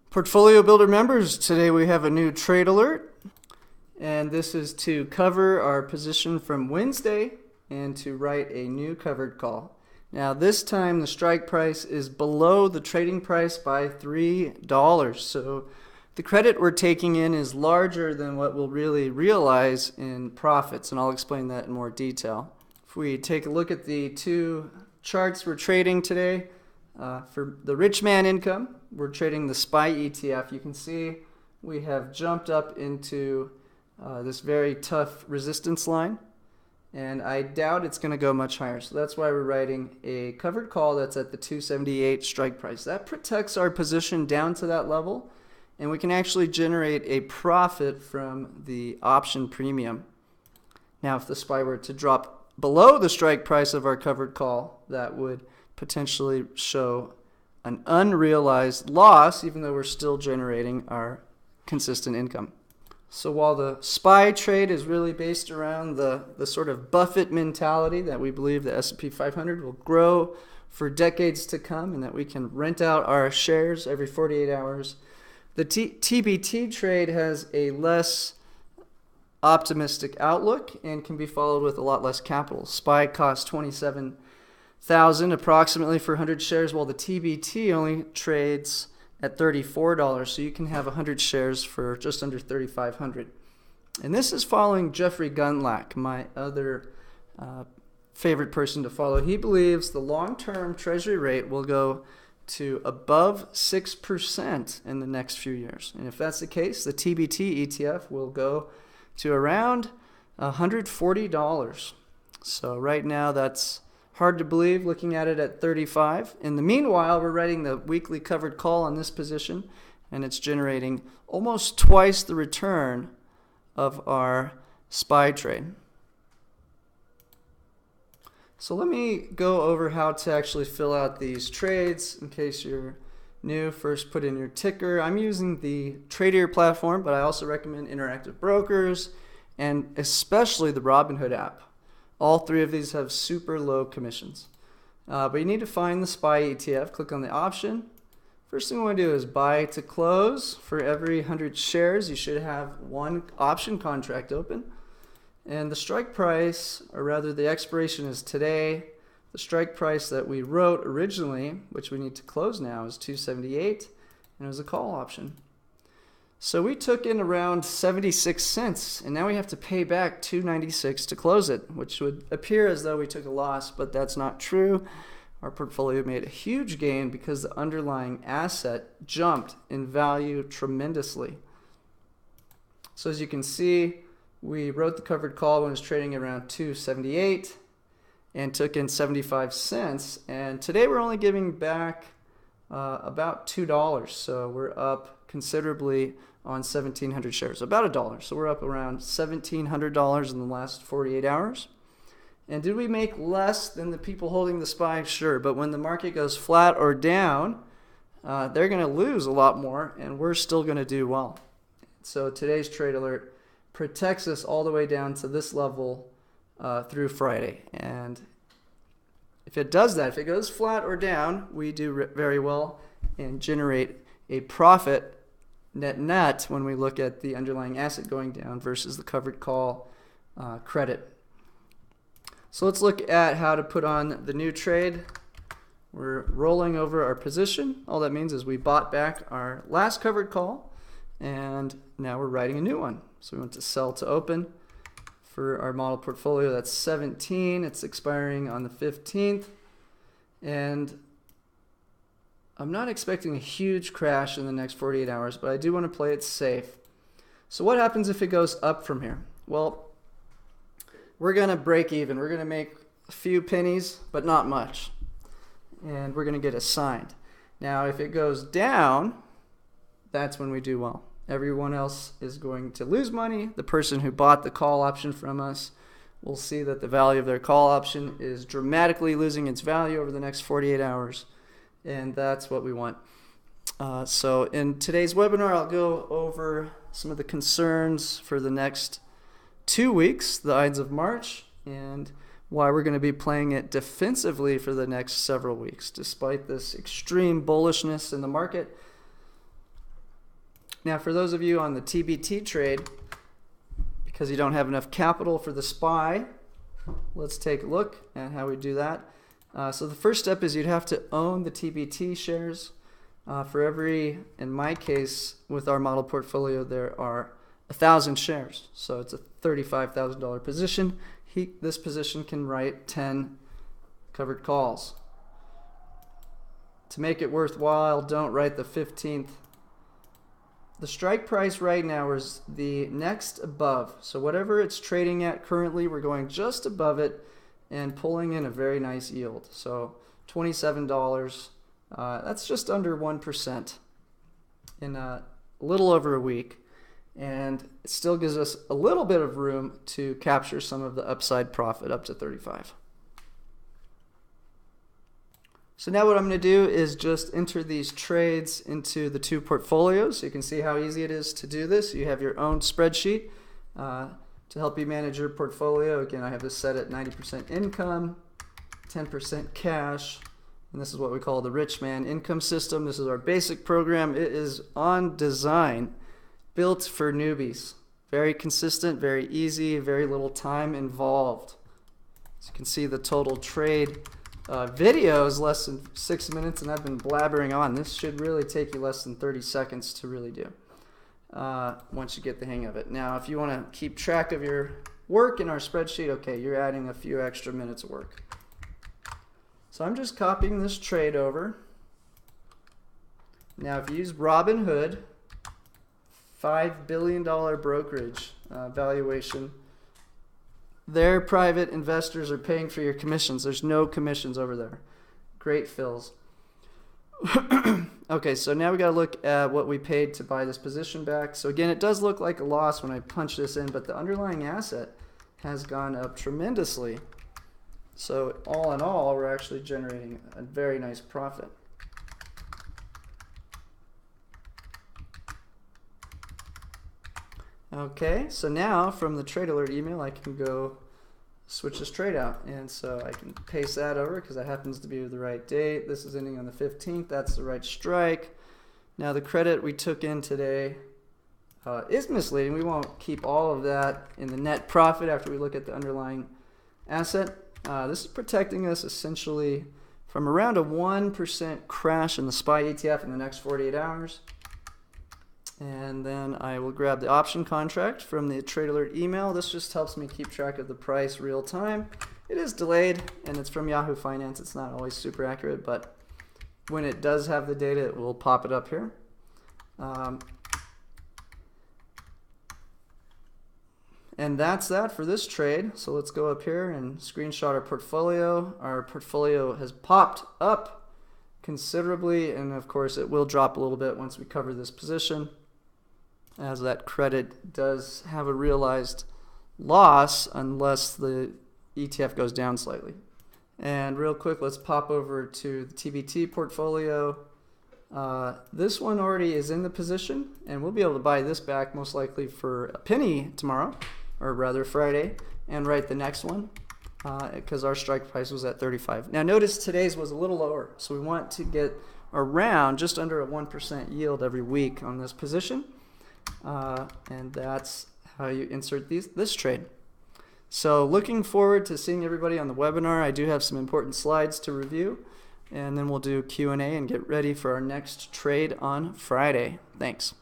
Portfolio Builder members, today we have a new trade alert, and this is to cover our position from Wednesday and to write a new covered call. Now this time the strike price is below the trading price by $3, so the credit we're taking in is larger than what we'll really realize in profits, and I'll explain that in more detail. If we take a look at the two charts we're trading today, for the rich man income, we're trading the SPY ETF. You can see we have jumped up into this very tough resistance line, and I doubt it's going to go much higher. So that's why we're writing a covered call that's at the 278 strike price. That protects our position down to that level, and we can actually generate a profit from the option premium. Now, if the SPY were to drop below the strike price of our covered call, that would potentially show an unrealized loss, even though we're still generating our consistent income. So while the SPY trade is really based around the sort of Buffett mentality that we believe the S&P 500 will grow for decades to come and that we can rent out our shares every 48 hours, the TBT trade has a less optimistic outlook and can be followed with a lot less capital. SPY costs $27,000 approximately for 100 shares, while the TBT only trades at $34, so you can have 100 shares for just under $3,500. And this is following Jeffrey Gundlach, my other favorite person to follow. He believes the long-term treasury rate will go to above 6% in the next few years. And if that's the case, the TBT ETF will go to around $140. So right now that's hard to believe looking at it at 35. In the meanwhile, we're writing the weekly covered call on this position, and it's generating almost twice the return of our SPY trade. So let me go over how to actually fill out these trades in case you're new. First, put in your ticker. I'm using the Tradier platform, but I also recommend Interactive Brokers and especially the Robinhood app. All three of these have super low commissions. But you need to find the SPY ETF. Click on the option. First thing we want to do is buy to close. For every 100 shares, you should have one option contract open. And the strike price, or rather the expiration, is today. The strike price that we wrote originally, which we need to close now, is 278, and it was a call option. So we took in around 76 cents, and now we have to pay back 296 to close it, which would appear as though we took a loss, but that's not true. Our portfolio made a huge gain because the underlying asset jumped in value tremendously. So as you can see, we wrote the covered call when it was trading around 278 and took in 75 cents, and today we're only giving back about $2, so we're up considerably on 1,700 shares, about $1. So we're up around $1,700 in the last 48 hours. And did we make less than the people holding the SPY? Sure, but when the market goes flat or down, they're going to lose a lot more, and we're still going to do well. So today's trade alert protects us all the way down to this level through Friday. And if it does that, if it goes flat or down, we do very well and generate a profit net when we look at the underlying asset going down versus the covered call credit. So let's look at how to put on the new trade. We're rolling over our position. All that means is we bought back our last covered call, and now we're writing a new one. So we want to sell to open. For our model portfolio, that's 17. It's expiring on the 15th. And I'm not expecting a huge crash in the next 48 hours, but I do want to play it safe. So what happens if it goes up from here? Well, we're going to break even. We're going to make a few pennies, but not much. And we're going to get assigned. Now, if it goes down, that's when we do well. Everyone else is going to lose money. The person who bought the call option from us will see that the value of their call option is dramatically losing its value over the next 48 hours. And that's what we want. So in today's webinar, I'll go over some of the concerns for the next 2 weeks, the Ides of March, and why we're going to be playing it defensively for the next several weeks. Despite this extreme bullishness in the market, Now for those of you on the TBT trade, because you don't have enough capital for the SPY, let's take a look at how we do that. So the first step is you'd have to own the TBT shares. For every, in my case, with our model portfolio, there are 1,000 shares. So it's a $35,000 position. This position can write 10 covered calls. To make it worthwhile, don't write the 15th. The strike price right now is the next above. So whatever it's trading at currently, we're going just above it and pulling in a very nice yield. So $27. That's just under 1% in a little over a week. And it still gives us a little bit of room to capture some of the upside profit up to 35. So now what I'm going to do is just enter these trades into the two portfolios so you can see how easy it is to do this. You have your own spreadsheet to help you manage your portfolio. Again, I have this set at 90% income, 10% cash, and this is what we call the Rich Man Income System. This is our basic program. It is on design, built for newbies. Very consistent, very easy, very little time involved. As you can see, the total trade video is less than 6 minutes, and I've been blabbering on. This should really take you less than 30 seconds to really do once you get the hang of it. Now, if you want to keep track of your work in our spreadsheet, okay, you're adding a few extra minutes of work. So I'm just copying this trade over. Now, if you use Robinhood, $5 billion brokerage valuation, their private investors are paying for your commissions. There's no commissions over there. Great fills. Okay, so now we got to look at what we paid to buy this position back. So again, it does look like a loss when I punch this in, but the underlying asset has gone up tremendously. So all in all, we're actually generating a very nice profit. Okay, so now from the trade alert email, I can go switch this trade out. And so I can paste that over because that happens to be the right date. This is ending on the 15th. That's the right strike. Now the credit we took in today is misleading. We won't keep all of that in the net profit after we look at the underlying asset. This is protecting us essentially from around a 1% crash in the SPY ETF in the next 48 hours. And then I will grab the option contract from the trade alert email. This just helps me keep track of the price real time. It is delayed and it's from Yahoo Finance. It's not always super accurate, but when it does have the data, it will pop it up here. And that's that for this trade. So let's go up here and screenshot our portfolio. Our portfolio has popped up considerably, and of course it will drop a little bit once we cover this position, as that credit does have a realized loss unless the ETF goes down slightly. And real quick, let's pop over to the TBT portfolio. This one already is in the position, and we'll be able to buy this back most likely for a penny tomorrow, or rather Friday, and write the next one because our strike price was at 35. Now notice today's was a little lower, so we want to get around just under a 1% yield every week on this position. And that's how you insert this trade. So looking forward to seeing everybody on the webinar. I do have some important slides to review, and then we'll do Q&A and get ready for our next trade on Friday. Thanks.